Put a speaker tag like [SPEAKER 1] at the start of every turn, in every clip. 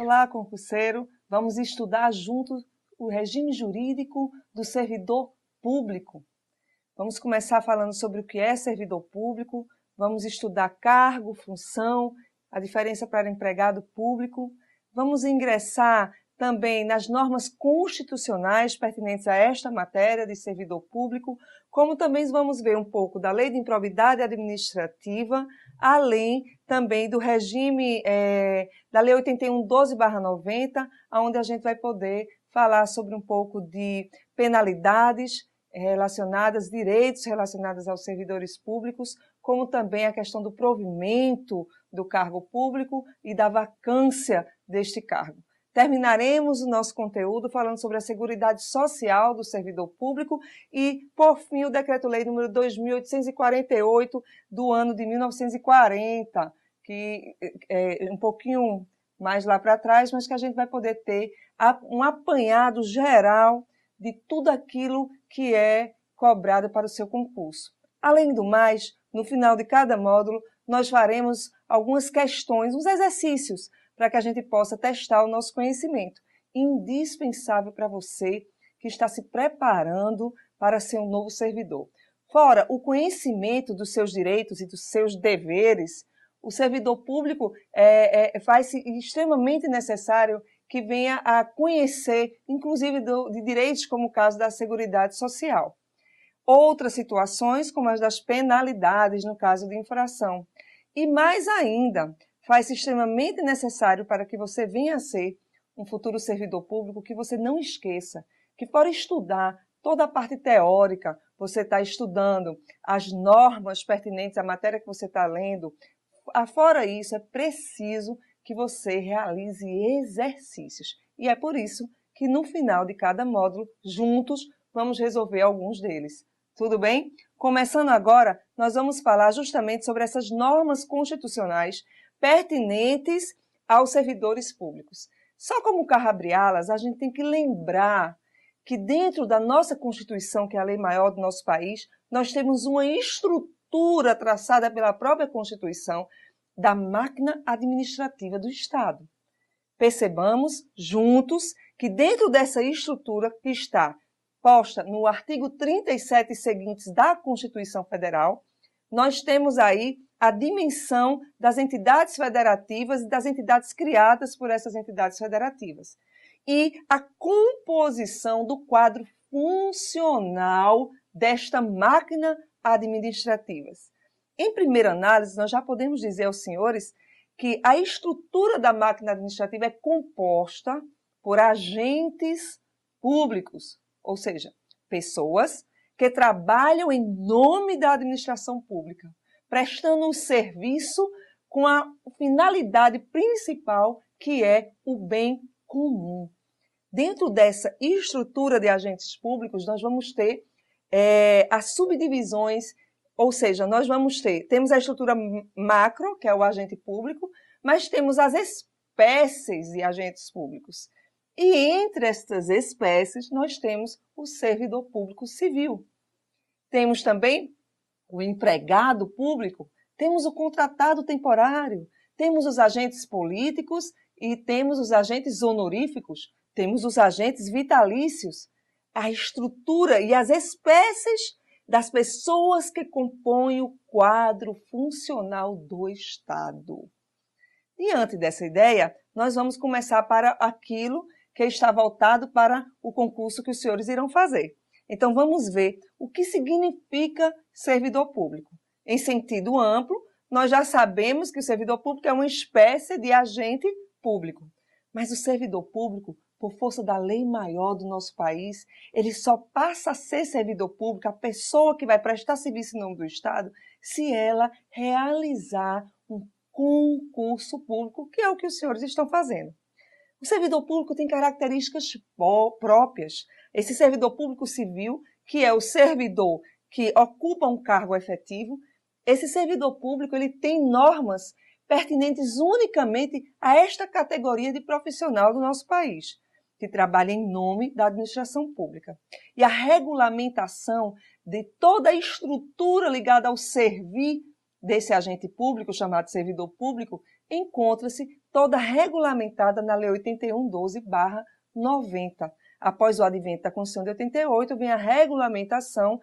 [SPEAKER 1] Olá, concurseiro! Vamos estudar juntos o regime jurídico do servidor público. Vamos começar falando sobre o que é servidor público, vamos estudar cargo, função, a diferença para empregado público. Vamos ingressar também nas normas constitucionais pertinentes a esta matéria de servidor público, como também vamos ver um pouco da Lei de Improbidade Administrativa, além também do regime da Lei 8112/90, onde a gente vai poder falar sobre um pouco de penalidades relacionadas, direitos relacionados aos servidores públicos, como também a questão do provimento do cargo público e da vacância deste cargo. Terminaremos o nosso conteúdo falando sobre a Seguridade Social do servidor público e, por fim, o Decreto-Lei número 2.848 do ano de 1940, que é um pouquinho mais lá para trás, mas que a gente vai poder ter um apanhado geral de tudo aquilo que é cobrado para o seu concurso. Além do mais, no final de cada módulo, nós faremos algumas questões, uns exercícios, para que a gente possa testar o nosso conhecimento. Indispensável para você que está se preparando para ser um novo servidor. Fora o conhecimento dos seus direitos e dos seus deveres, o servidor público faz-se extremamente necessário que venha a conhecer, inclusive de direitos como o caso da Seguridade Social. Outras situações, como as das penalidades no caso de infração. E mais ainda, faz-se extremamente necessário para que você venha a ser um futuro servidor público, que você não esqueça que, para estudar toda a parte teórica, você está estudando as normas pertinentes à matéria que você está lendo. Fora isso, é preciso que você realize exercícios. E é por isso que no final de cada módulo, juntos, vamos resolver alguns deles. Tudo bem? Começando agora, nós vamos falar justamente sobre essas normas constitucionais pertinentes aos servidores públicos. Só como carro abre alas, a gente tem que lembrar que dentro da nossa Constituição, que é a lei maior do nosso país, nós temos uma estrutura traçada pela própria Constituição da máquina administrativa do Estado. Percebamos juntos que dentro dessa estrutura que está posta no artigo 37 e seguintes da Constituição Federal, nós temos aí a dimensão das entidades federativas e das entidades criadas por essas entidades federativas. E a composição do quadro funcional desta máquina administrativa. Em primeira análise, nós já podemos dizer aos senhores que a estrutura da máquina administrativa é composta por agentes públicos, ou seja, pessoas que trabalham em nome da administração pública, prestando um serviço com a finalidade principal, que é o bem comum. Dentro dessa estrutura de agentes públicos, nós vamos ter as subdivisões, ou seja, temos a estrutura macro, que é o agente público, mas temos as espécies de agentes públicos. E entre estas espécies, nós temos o servidor público civil. Temos também o empregado público, temos o contratado temporário, temos os agentes políticos e temos os agentes honoríficos, temos os agentes vitalícios. A estrutura e as espécies das pessoas que compõem o quadro funcional do Estado. Diante dessa ideia, nós vamos começar para aquilo que está voltado para o concurso que os senhores irão fazer. Então, vamos ver o que significa servidor público. Em sentido amplo, nós já sabemos que o servidor público é uma espécie de agente público. Mas o servidor público, por força da lei maior do nosso país, ele só passa a ser servidor público, a pessoa que vai prestar serviço em nome do Estado, se ela realizar um concurso público, que é o que os senhores estão fazendo. O servidor público tem características próprias. Esse servidor público civil, que é o servidor que ocupa um cargo efetivo, esse servidor público ele tem normas pertinentes unicamente a esta categoria de profissional do nosso país, que trabalha em nome da administração pública. E a regulamentação de toda a estrutura ligada ao servir desse agente público, chamado servidor público, encontra-se toda regulamentada na Lei 8112/90. Após o advento da Constituição de 88, vem a regulamentação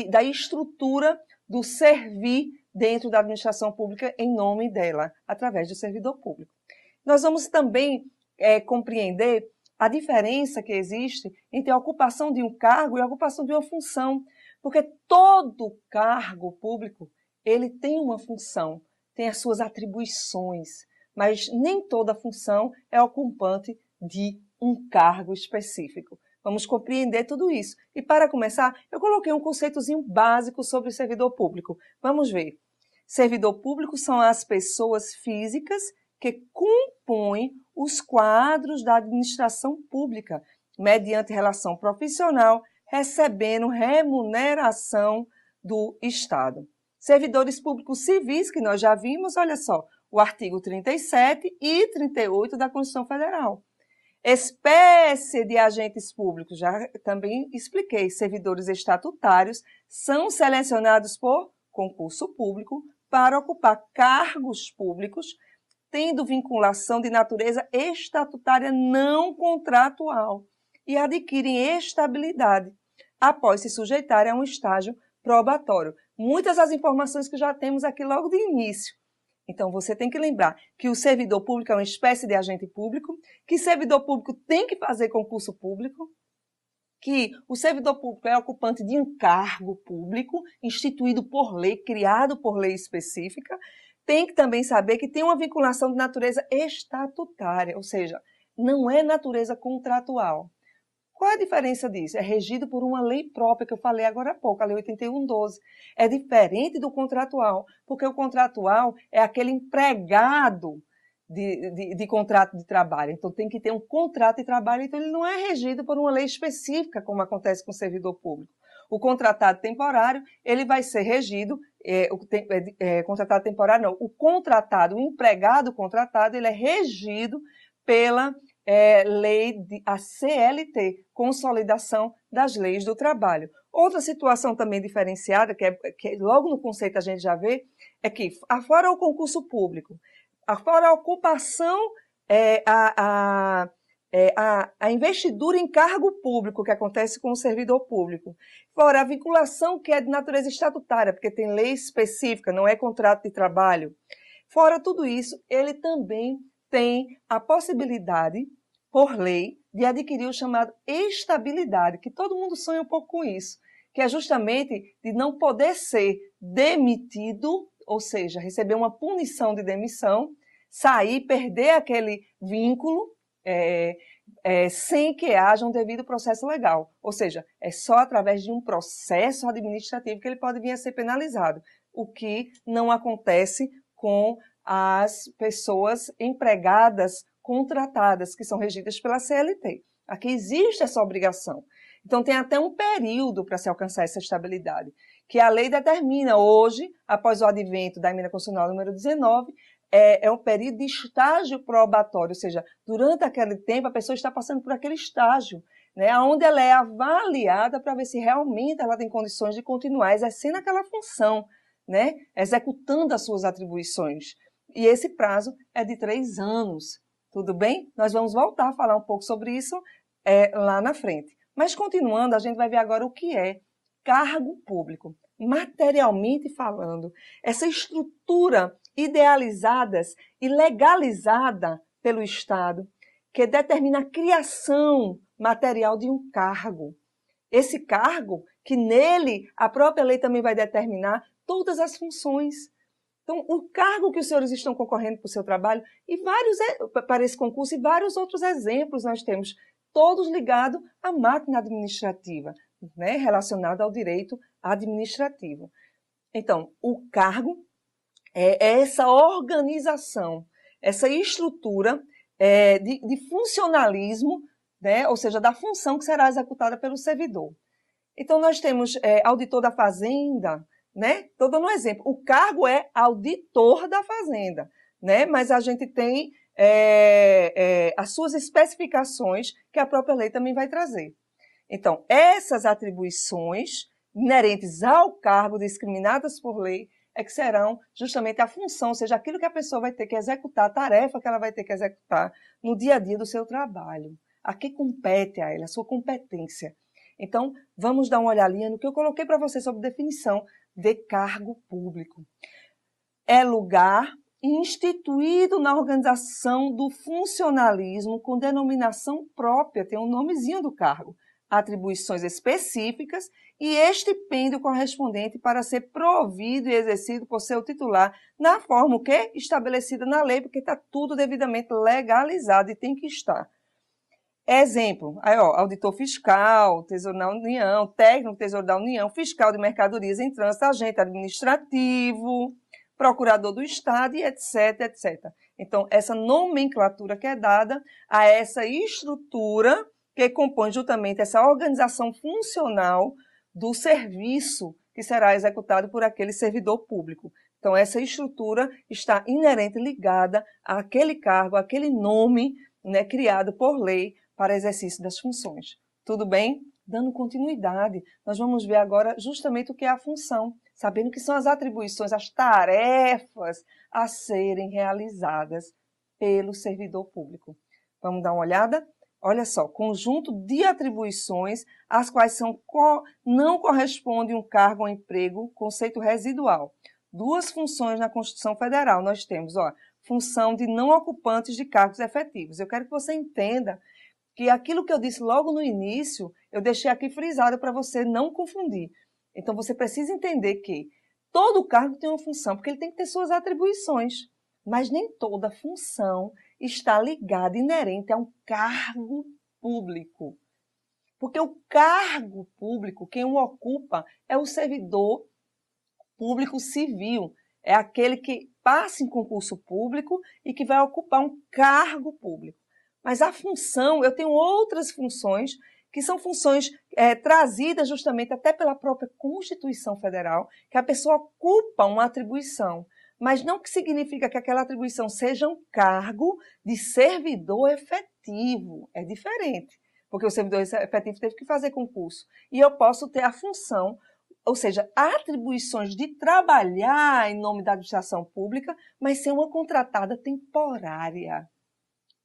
[SPEAKER 1] da estrutura do servir dentro da administração pública em nome dela, através do servidor público. Nós vamos também compreender a diferença que existe entre a ocupação de um cargo e a ocupação de uma função, porque todo cargo público ele tem uma função, tem as suas atribuições, mas nem toda função é ocupante de um cargo específico. Vamos compreender tudo isso. E para começar, eu coloquei um conceitozinho básico sobre o servidor público. Vamos ver. Servidor público são as pessoas físicas que compõem os quadros da administração pública, mediante relação profissional, recebendo remuneração do Estado. Servidores públicos civis, que nós já vimos, olha só, o artigo 37 e 38 da Constituição Federal. Espécie de agentes públicos, já também expliquei, servidores estatutários são selecionados por concurso público para ocupar cargos públicos, tendo vinculação de natureza estatutária não contratual e adquirem estabilidade após se sujeitarem a um estágio probatório. Muitas das informações que já temos aqui logo de início. Então, você tem que lembrar que o servidor público é uma espécie de agente público, que servidor público tem que fazer concurso público, que o servidor público é ocupante de um cargo público, instituído por lei, criado por lei específica. Tem que também saber que tem uma vinculação de natureza estatutária, ou seja, não é natureza contratual. Qual é a diferença disso? É regido por uma lei própria, que eu falei agora há pouco, a Lei 8112. É diferente do contratual, porque o contratual é aquele empregado de contrato de trabalho. Então, tem que ter um contrato de trabalho, então ele não é regido por uma lei específica, como acontece com o servidor público. O contratado temporário, ele vai ser regido, contratado temporário não, o contratado, o empregado contratado, ele é regido pela lei, a CLT, Consolidação das Leis do Trabalho. Outra situação também diferenciada, que logo no conceito a gente já vê, é que, afora o concurso público, afora a ocupação, a investidura em cargo público que acontece com o servidor público, fora a vinculação que é de natureza estatutária, porque tem lei específica, não é contrato de trabalho, fora tudo isso, ele também tem a possibilidade, por lei, de adquirir o chamado estabilidade, que todo mundo sonha um pouco com isso, que é justamente de não poder ser demitido, ou seja, receber uma punição de demissão, sair, perder aquele vínculo, sem que haja um devido processo legal. Ou seja, é só através de um processo administrativo que ele pode vir a ser penalizado, o que não acontece com as pessoas empregadas contratadas, que são regidas pela CLT. Aqui existe essa obrigação. Então, tem até um período para se alcançar essa estabilidade, que a lei determina hoje, após o advento da Emenda Constitucional número 19, é um período de estágio probatório, ou seja, durante aquele tempo a pessoa está passando por aquele estágio, né, onde ela é avaliada para ver se realmente ela tem condições de continuar exercendo aquela função, né, executando as suas atribuições. E esse prazo é de 3 anos. Tudo bem? Nós vamos voltar a falar um pouco sobre isso lá na frente. Mas continuando, a gente vai ver agora o que é cargo público. Materialmente falando, essa estrutura idealizada e legalizada pelo Estado, que determina a criação material de um cargo. Esse cargo, que nele a própria lei também vai determinar todas as funções. Então, o cargo que os senhores estão concorrendo para o seu trabalho, para esse concurso, e vários outros exemplos nós temos, todos ligados à máquina administrativa, né, relacionada ao direito administrativo. Então, o cargo é essa organização, essa estrutura de funcionalismo, né, ou seja, da função que será executada pelo servidor. Então, nós temos auditor da Fazenda, né? Estou dando um exemplo. O cargo é auditor da Fazenda, né? Mas a gente tem as suas especificações que a própria lei também vai trazer. Então, essas atribuições inerentes ao cargo discriminadas por lei, é que serão justamente a função, ou seja, aquilo que a pessoa vai ter que executar, a tarefa que ela vai ter que executar no dia a dia do seu trabalho. A que compete a ela, a sua competência. Então, vamos dar uma olhadinha no que eu coloquei para você sobre definição de cargo público. É lugar instituído na organização do funcionalismo com denominação própria, tem um nomezinho do cargo, atribuições específicas e estipêndio correspondente para ser provido e exercido por seu titular na forma o quê? Estabelecida na lei, porque está tudo devidamente legalizado e tem que estar. Exemplo, aí, ó, auditor fiscal, Tesouro da União, técnico Tesouro da União, fiscal de mercadorias em trânsito, agente administrativo, procurador do Estado e etc, etc. Então, essa nomenclatura que é dada a essa estrutura que compõe justamente essa organização funcional do serviço que será executado por aquele servidor público. Então, essa estrutura está inerente, ligada àquele cargo, àquele nome, né, criado por lei para exercício das funções. Tudo bem? Dando continuidade, nós vamos ver agora justamente o que é a função, sabendo que são as atribuições, as tarefas a serem realizadas pelo servidor público. Vamos dar uma olhada? Olha só, conjunto de atribuições às quais não corresponde um cargo ou emprego, conceito residual. Duas funções na Constituição Federal nós temos, ó, função de não ocupantes de cargos efetivos. Eu quero que você entenda que aquilo que eu disse logo no início, eu deixei aqui frisado para você não confundir. Então, você precisa entender que todo cargo tem uma função, porque ele tem que ter suas atribuições, mas nem toda função está ligada, inerente a um cargo público. Porque o cargo público, quem o ocupa, é o servidor público civil, é aquele que passa em concurso público e que vai ocupar um cargo público. Mas a função, eu tenho outras funções, que são funções trazidas justamente até pela própria Constituição Federal, que a pessoa ocupa uma atribuição, mas não que significa que aquela atribuição seja um cargo de servidor efetivo, é diferente, porque o servidor efetivo teve que fazer concurso, e eu posso ter a função, ou seja, atribuições de trabalhar em nome da administração pública, mas ser uma contratada temporária.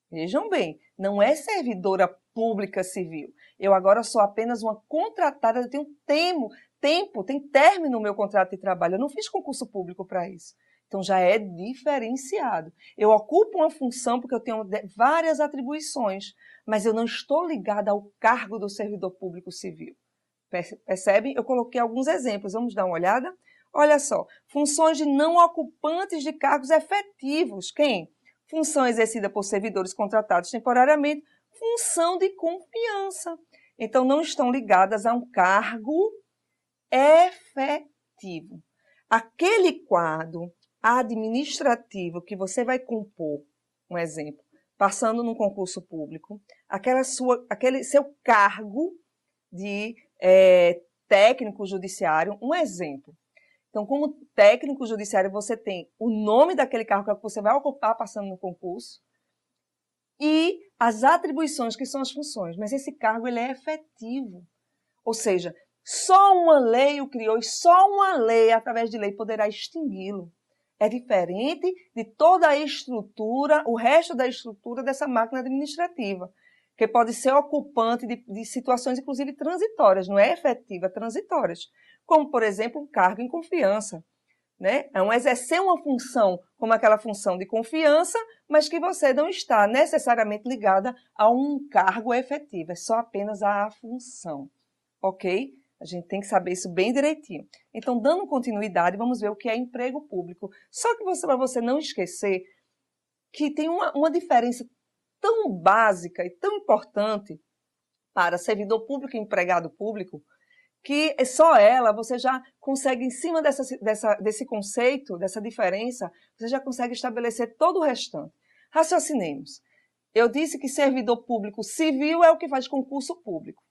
[SPEAKER 1] Vejam bem, não é servidora pública civil. Eu agora sou apenas uma contratada, eu tenho tempo, tem término no meu contrato de trabalho. Eu não fiz concurso público para isso. Então, já é diferenciado. Eu ocupo uma função porque eu tenho várias atribuições, mas eu não estou ligada ao cargo do servidor público civil. Percebem? Eu coloquei alguns exemplos. Vamos dar uma olhada? Olha só, funções de não ocupantes de cargos efetivos. Quem? Função exercida por servidores contratados temporariamente, função de confiança. Então, não estão ligadas a um cargo efetivo. Aquele quadro administrativo que você vai compor, um exemplo, passando num concurso público, aquele seu cargo de técnico judiciário, um exemplo. Então, como técnico judiciário, você tem o nome daquele cargo que você vai ocupar passando no concurso e as atribuições, que são as funções. Mas esse cargo ele é efetivo. Ou seja, só uma lei o criou e só uma lei, através de lei, poderá extingui-lo. É diferente de toda a estrutura, o resto da estrutura dessa máquina administrativa, que pode ser ocupante de situações, inclusive, transitórias, não é efetiva, transitórias. Como, por exemplo, um cargo em confiança. Né? É exercer uma função como aquela função de confiança, mas que você não está necessariamente ligada a um cargo efetivo, é só apenas a função. Ok? A gente tem que saber isso bem direitinho. Então, dando continuidade, vamos ver o que é emprego público. Só que para você não esquecer que tem uma diferença tão básica e tão importante para servidor público e empregado público, que só ela, você já consegue, em cima desse conceito, dessa diferença, você já consegue estabelecer todo o restante. Raciocinemos. Eu disse que servidor público civil é o que faz concurso público.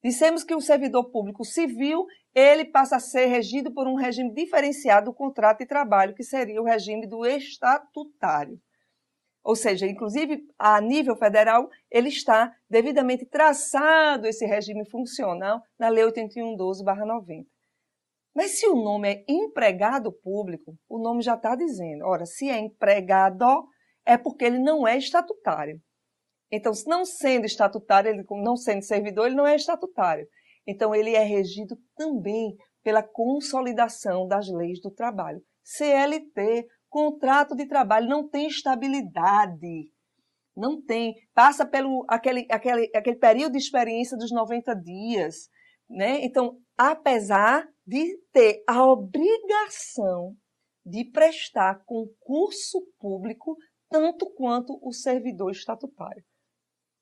[SPEAKER 1] Dissemos que o servidor público civil, ele passa a ser regido por um regime diferenciado do contrato de trabalho, que seria o regime do estatutário. Ou seja, inclusive, a nível federal, ele está devidamente traçado esse regime funcional na Lei 8112/90. Mas se o nome é empregado público, o nome já está dizendo, ora, se é empregado, é porque ele não é estatutário. Então, não sendo estatutário, ele, não sendo servidor, ele não é estatutário. Então, ele é regido também pela consolidação das leis do trabalho. CLT, contrato de trabalho, não tem estabilidade. Não tem. Passa pelo aquele período de experiência dos 90 dias. Né? Então, apesar de ter a obrigação de prestar concurso público tanto quanto o servidor estatutário.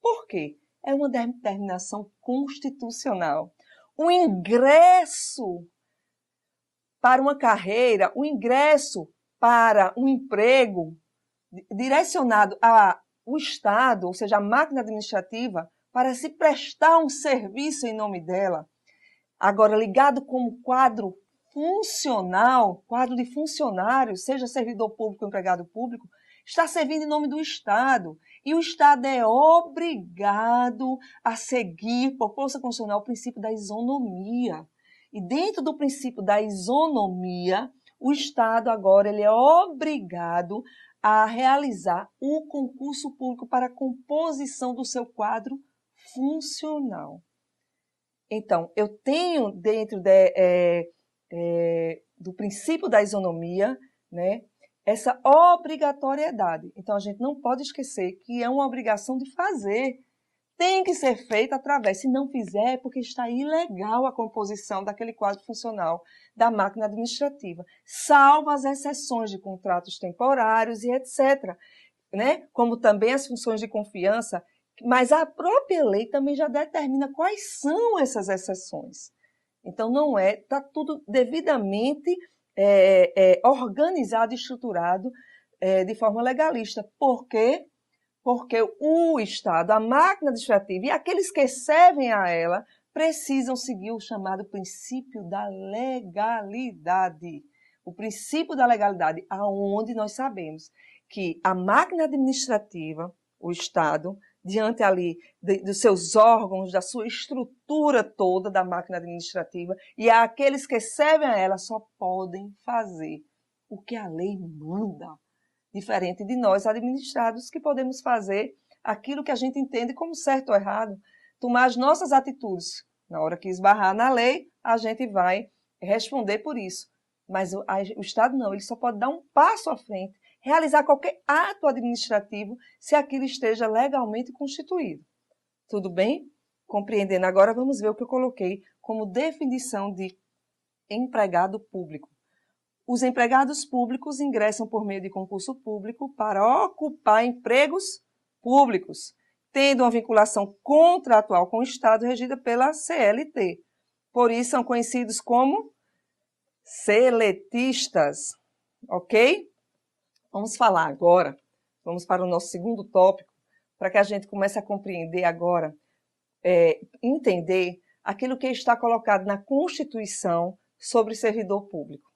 [SPEAKER 1] Por quê? É uma determinação constitucional. O ingresso para uma carreira, o ingresso para um emprego direcionado ao Estado, ou seja, a máquina administrativa, para se prestar um serviço em nome dela, agora ligado como quadro funcional, quadro de funcionário, seja servidor público ou empregado público, está servindo em nome do Estado. E o Estado é obrigado a seguir, por força constitucional, o princípio da isonomia. E dentro do princípio da isonomia, o Estado agora ele é obrigado a realizar o concurso público para a composição do seu quadro funcional. Então, eu tenho dentro do princípio da isonomia, né, essa obrigatoriedade. Então, a gente não pode esquecer que é uma obrigação de fazer. Tem que ser feita através. Se não fizer, é porque está ilegal a composição daquele quadro funcional da máquina administrativa, salvo as exceções de contratos temporários e etc. Né? Como também as funções de confiança, mas a própria lei também já determina quais são essas exceções. Então, não é, está tudo devidamente organizado e estruturado de forma legalista. Por quê? Porque o Estado, a máquina administrativa e aqueles que servem a ela precisam seguir o chamado princípio da legalidade. O princípio da legalidade, aonde nós sabemos que a máquina administrativa, o Estado, diante ali dos seus órgãos, da sua estrutura toda da máquina administrativa, e aqueles que servem a ela só podem fazer o que a lei manda, diferente de nós administrados que podemos fazer aquilo que a gente entende como certo ou errado, tomar as nossas atitudes. Na hora que esbarrar na lei, a gente vai responder por isso. Mas o Estado não, ele só pode dar um passo à frente, realizar qualquer ato administrativo se aquilo esteja legalmente constituído. Tudo bem? Compreendendo agora, vamos ver o que eu coloquei como definição de empregado público. Os empregados públicos ingressam por meio de concurso público para ocupar empregos públicos, tendo uma vinculação contratual com o Estado regida pela CLT. Por isso são conhecidos como seletistas, ok? Vamos falar agora, vamos para o nosso segundo tópico, para que a gente comece a compreender agora, entender aquilo que está colocado na Constituição sobre servidor público.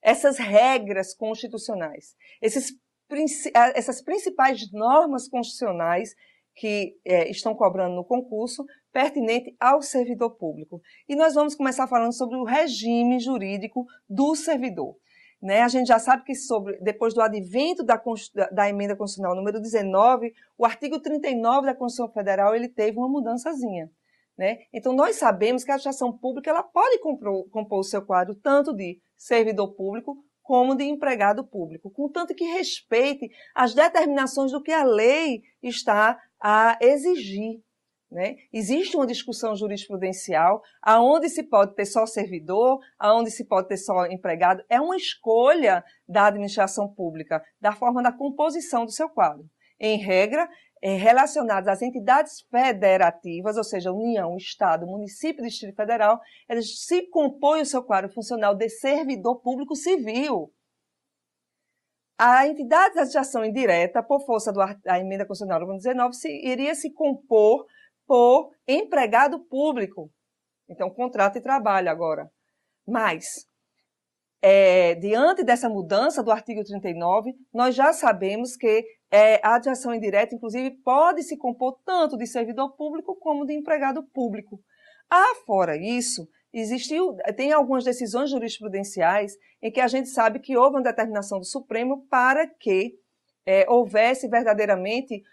[SPEAKER 1] Essas regras constitucionais, essas principais normas constitucionais que estão cobrando no concurso pertinente ao servidor público. E nós vamos começar falando sobre o regime jurídico do servidor. Né? A gente já sabe que depois do advento da emenda constitucional número 19, o artigo 39 da Constituição Federal ele teve uma mudançazinha. Né? Então, nós sabemos que a administração pública ela pode compor o seu quadro tanto de servidor público como de empregado público, contanto que respeite as determinações do que a lei está a exigir. Né? Existe uma discussão jurisprudencial aonde se pode ter só servidor, aonde se pode ter só empregado. É uma escolha da administração pública, da forma da composição do seu quadro. Em regra, relacionadas às entidades federativas, ou seja, União, Estado, Município e Distrito Federal, eles se compõem o seu quadro funcional de servidor público civil. A entidade de administração indireta, por força da emenda constitucional número 19, iria se compor por empregado público. Então, contrato e trabalho agora. Mas, diante dessa mudança do artigo 39, nós já sabemos que a administração indireta, inclusive, pode se compor tanto de servidor público como de empregado público. Fora isso, Tem algumas decisões jurisprudenciais em que a gente sabe que houve uma determinação do Supremo para que houvesse verdadeiramente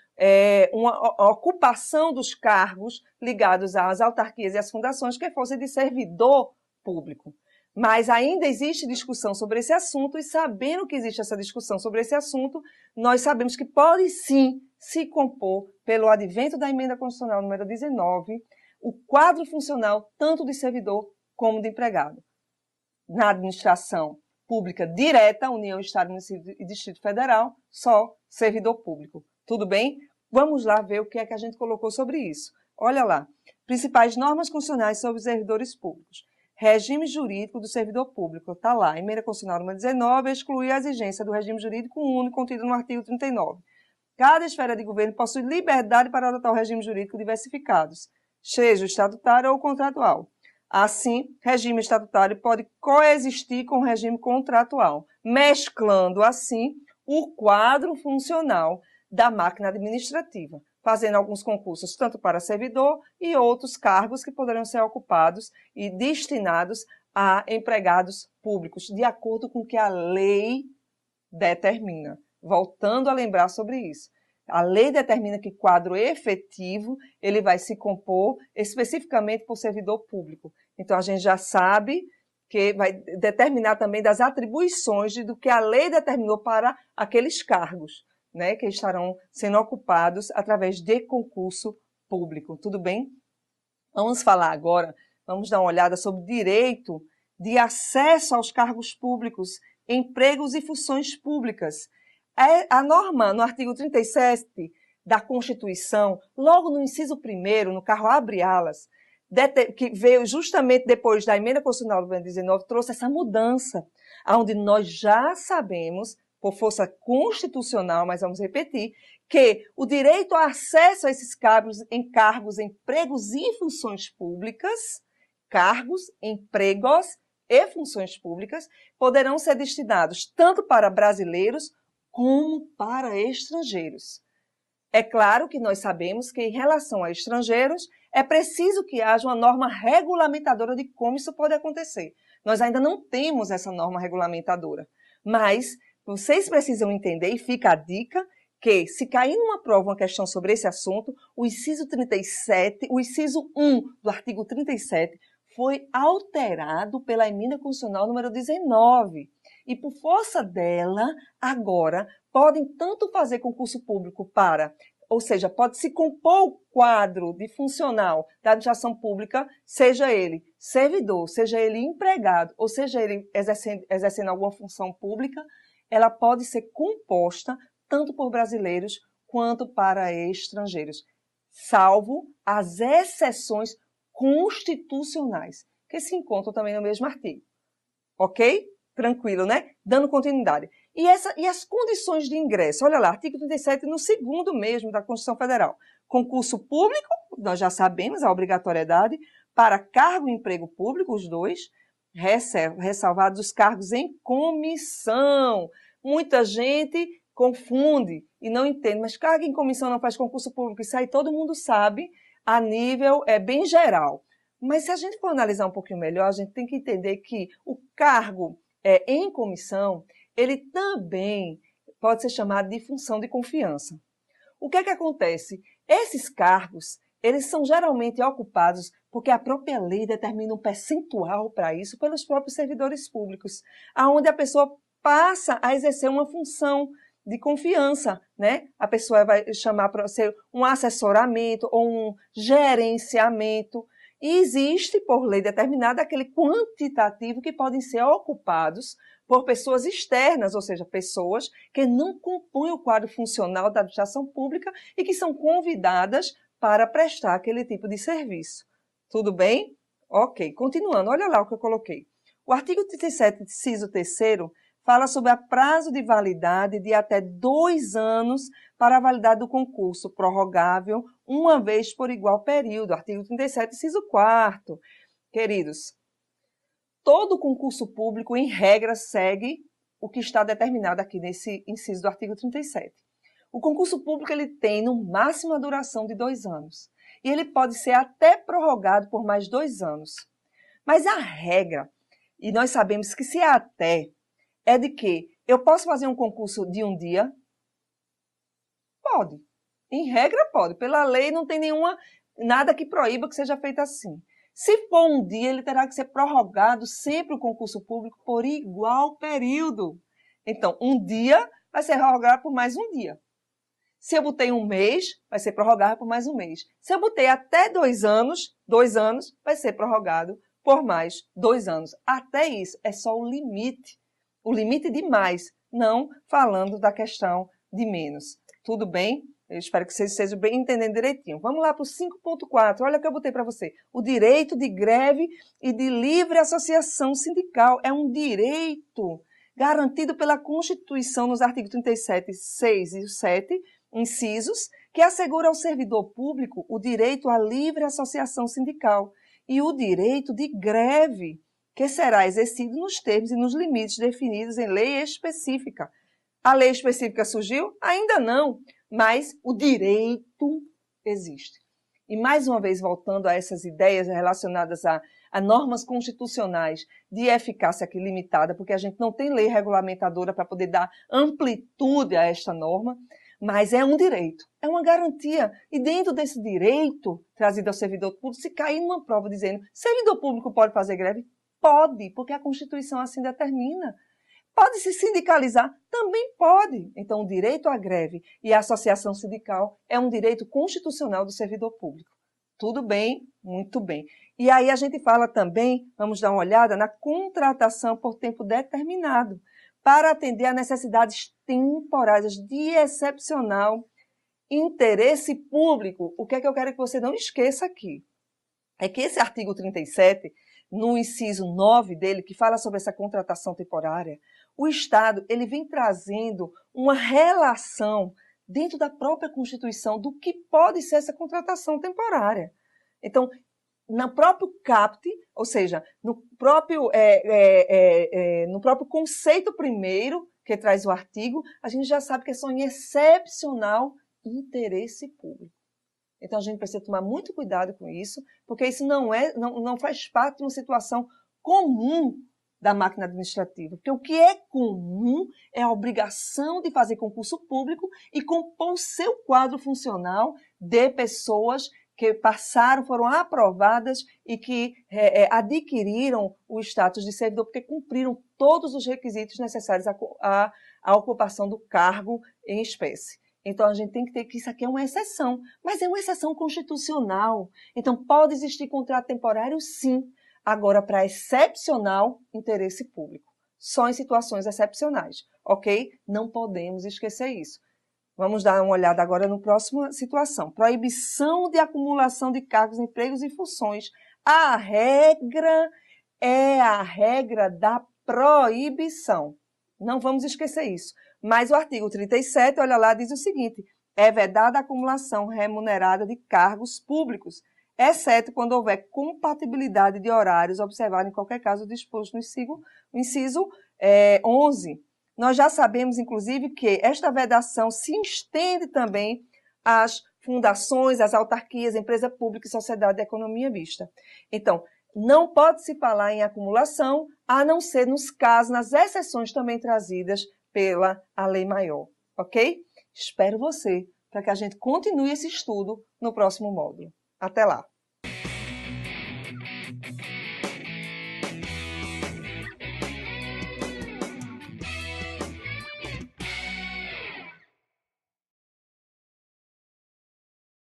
[SPEAKER 1] uma ocupação dos cargos ligados às autarquias e às fundações que fossem de servidor público. Mas ainda existe discussão sobre esse assunto, e sabendo que existe essa discussão sobre esse assunto, nós sabemos que pode sim se compor, pelo advento da emenda constitucional número 19, o quadro funcional tanto de servidor como de empregado. Na administração pública direta, União, Estado, Município e Distrito Federal, só servidor público. Tudo bem? Vamos lá ver o que é que a gente colocou sobre isso. Olha lá. Principais normas constitucionais sobre os servidores públicos. Regime jurídico do servidor público. Está lá. Emenda constitucional número 19 exclui a exigência do regime jurídico único contido no artigo 39. Cada esfera de governo possui liberdade para adotar o regime jurídico diversificados, seja o estatutário ou o contratual. Assim, regime estatutário pode coexistir com o regime contratual, mesclando, assim, o quadro funcional da máquina administrativa, fazendo alguns concursos tanto para servidor e outros cargos que poderão ser ocupados e destinados a empregados públicos, de acordo com o que a lei determina. Voltando a lembrar sobre isso. A lei determina que quadro efetivo ele vai se compor especificamente por servidor público. Então, a gente já sabe que vai determinar também das atribuições do que a lei determinou para aqueles cargos, né, que estarão sendo ocupados através de concurso público. Tudo bem? Vamos falar agora, vamos dar uma olhada sobre o direito de acesso aos cargos públicos, empregos e funções públicas. A norma, no artigo 37 da Constituição, logo no inciso 1º, no carro abre alas, que veio justamente depois da emenda constitucional do 19, trouxe essa mudança, onde nós já sabemos, por força constitucional, mas vamos repetir, que o direito ao acesso a esses cargos, empregos e funções públicas, cargos, empregos e funções públicas, poderão ser destinados tanto para brasileiros como para estrangeiros. É claro que nós sabemos que, em relação a estrangeiros, é preciso que haja uma norma regulamentadora de como isso pode acontecer. Nós ainda não temos essa norma regulamentadora, mas vocês precisam entender, e fica a dica, que se cair numa prova uma questão sobre esse assunto, o inciso 37, o inciso 1 do artigo 37 foi alterado pela emenda constitucional número 19. E por força dela, agora, podem tanto fazer concurso público ou seja, pode-se compor o quadro de funcional da administração pública, seja ele servidor, seja ele empregado, ou seja ele exercendo alguma função pública, ela pode ser composta tanto por brasileiros quanto para estrangeiros, salvo as exceções constitucionais, que se encontram também no mesmo artigo. Ok? Tranquilo, né? Dando continuidade. E as condições de ingresso? Olha lá, artigo 37, no 2º mesmo da Constituição Federal. Concurso público, nós já sabemos a obrigatoriedade, para cargo e emprego público, os dois, ressalvados os cargos em comissão. Muita gente confunde e não entende, mas cargo em comissão não faz concurso público, isso aí todo mundo sabe, a nível bem geral. Mas se a gente for analisar um pouquinho melhor, a gente tem que entender que o cargo em comissão, ele também pode ser chamado de função de confiança. O que é que acontece? Esses cargos, eles são geralmente ocupados porque a própria lei determina um percentual para isso pelos próprios servidores públicos, aonde a pessoa passa a exercer uma função de confiança, né? A pessoa vai chamar para ser um assessoramento ou um gerenciamento. E existe, por lei determinada, aquele quantitativo que podem ser ocupados por pessoas externas, ou seja, pessoas que não compõem o quadro funcional da administração pública e que são convidadas para prestar aquele tipo de serviço. Tudo bem? Ok, continuando, olha lá o que eu coloquei. O artigo 37, inciso 3º, fala sobre a prazo de validade de até 2 anos para a validade do concurso, prorrogável uma vez por igual período. Artigo 37, inciso 4º. Queridos, todo concurso público, em regra, segue o que está determinado aqui nesse inciso do artigo 37. O concurso público ele tem, no máximo, a duração de 2 anos. E ele pode ser até prorrogado por mais 2 anos. Mas a regra, e nós sabemos que se é até, é de que eu posso fazer um concurso de um dia? Pode. Em regra, pode. Pela lei, não tem nada que proíba que seja feito assim. Se for um dia, ele terá que ser prorrogado sempre o concurso público por igual período. Então, um dia vai ser prorrogado por mais um dia. Se eu botei um mês, vai ser prorrogado por mais um mês. Se eu botei até 2 anos, vai ser prorrogado por mais 2 anos. Até isso é só o limite de mais, não falando da questão de menos. Tudo bem? Eu espero que vocês estejam bem entendendo direitinho. Vamos lá para o 5.4. Olha o que eu botei para você. O direito de greve e de livre associação sindical é um direito garantido pela Constituição nos artigos 37, 6 e 7, incisos, que assegura ao servidor público o direito à livre associação sindical e o direito de greve, que será exercido nos termos e nos limites definidos em lei específica. A lei específica surgiu? Ainda não, mas o direito existe. E mais uma vez, voltando a essas ideias relacionadas a normas constitucionais de eficácia aqui limitada, porque a gente não tem lei regulamentadora para poder dar amplitude a esta norma, mas é um direito, é uma garantia. E dentro desse direito trazido ao servidor público, se cair numa prova dizendo servidor público pode fazer greve? Pode, porque a Constituição assim determina. Pode se sindicalizar? Também pode. Então, o direito à greve e à associação sindical é um direito constitucional do servidor público. Tudo bem? Muito bem. E aí a gente fala também, vamos dar uma olhada, na contratação por tempo determinado, para atender a necessidades temporárias de excepcional interesse público. O que é que eu quero que você não esqueça aqui? É que esse artigo 37, no inciso 9 dele, que fala sobre essa contratação temporária, o Estado ele vem trazendo uma relação dentro da própria Constituição do que pode ser essa contratação temporária. Então, no próprio CAPT, ou seja, no próprio conceito primeiro, que traz o artigo, a gente já sabe que é só em excepcional interesse público. Então, a gente precisa tomar muito cuidado com isso, porque isso não faz parte de uma situação comum da máquina administrativa. Porque o que é comum é a obrigação de fazer concurso público e compor o seu quadro funcional de pessoas que passaram, foram aprovadas e que adquiriram o status de servidor porque cumpriram todos os requisitos necessários à ocupação do cargo em espécie. Então, a gente tem que ter que isso aqui é uma exceção, mas é uma exceção constitucional. Então, pode existir contrato temporário, sim. Agora, para excepcional interesse público. Só em situações excepcionais, ok? Não podemos esquecer isso. Vamos dar uma olhada agora na próxima situação. Proibição de acumulação de cargos, empregos e funções. A regra é a regra da proibição. Não vamos esquecer isso. Mas o artigo 37, olha lá, diz o seguinte: é vedada a acumulação remunerada de cargos públicos, exceto quando houver compatibilidade de horários, observado em qualquer caso disposto no inciso 11. Nós já sabemos, inclusive, que esta vedação se estende também às fundações, às autarquias, empresa pública e sociedade de economia mista. Então, não pode se falar em acumulação, a não ser nos casos, nas exceções também trazidas pela lei maior, ok? Espero você para que a gente continue esse estudo no próximo módulo. Até lá!